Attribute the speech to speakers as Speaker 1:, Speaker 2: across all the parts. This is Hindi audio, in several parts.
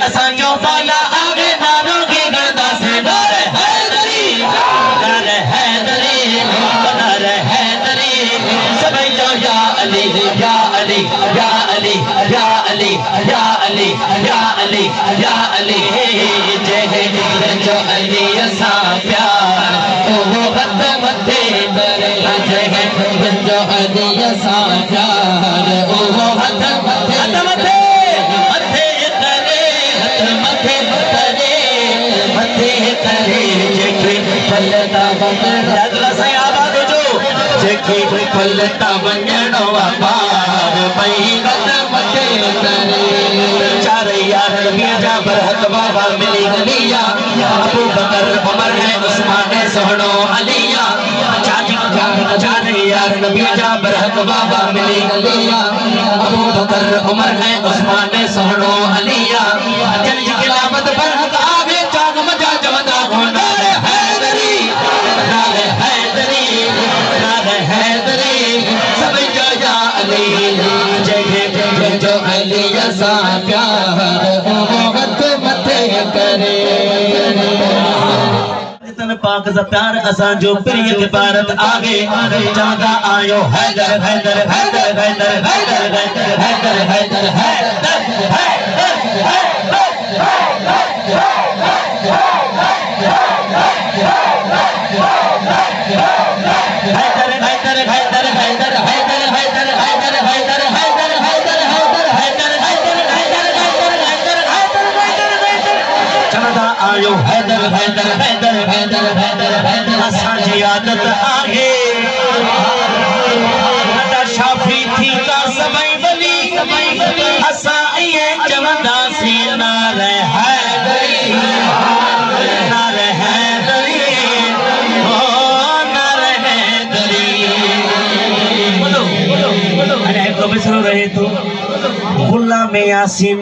Speaker 1: असा जो बाला आगे नारों की गर्दा से नार हैदरी नार हैदरी नार हैदरी सब जो या अली या अली या अली या अली या अली या अली या अली जय जो अली असा प्यार वो हद मथे करे जय जो अली असा प्यार वो हद मथे मथे करे मथे करे मथे करे जेके पलता बंगड़ा से आवाज जो जेके पलता बंगड़ो पार पई हद मथे करे चार यार मिर्जा बरहत बाबा मिली गलिया अबू बकर उमर है उस्मान सोहनो अलिया चार यार मिर्जा बरहत बाबा मिली गलिया अबू बकर उमर है उस्मान सोहनो अलिया जल गिलामत बरहत आगे जाग मजा जवदा नार हैदरी नार हैदरी नार हैदरी सब जो या अली जय जो अली असा प्यार मोहब्बत मथे करे तन पाक सा प्यार असा जो प्रिय के भारत आगे चमदा आयो हैदर हैदर हैदर हैदर हैदर हैदर हैदर हैदर आयो हैदर हैदर हैदर हैदर हैदर हैदर असांजी आदत आहे शाफी थी का सभई बली असां ईअं चवंदासीं नार हैदरी नार हैदरी ओ नार हैदरी बोलो अरे को बिसरो रहे तो गुलाम यासीन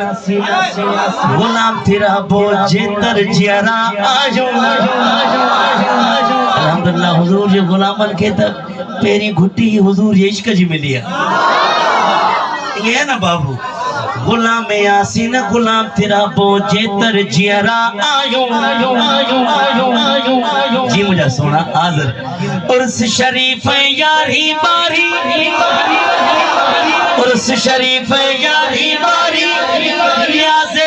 Speaker 1: गुलाम तेरा बो जेतर जियारा आजो अल्हम्दुलिल्लाह हुजूर जे गुलामन के त पेरी घुटी हुजूर जे इश्क जी मिली है ये है ना बाबू गुलाम यासीन गुलाम तेरा बो जेतर जियारा आयो जी मुझे सोना हाजिर उर्स शरीफ यारी बारी उर्स शरीफ यारी बारी नियाज़े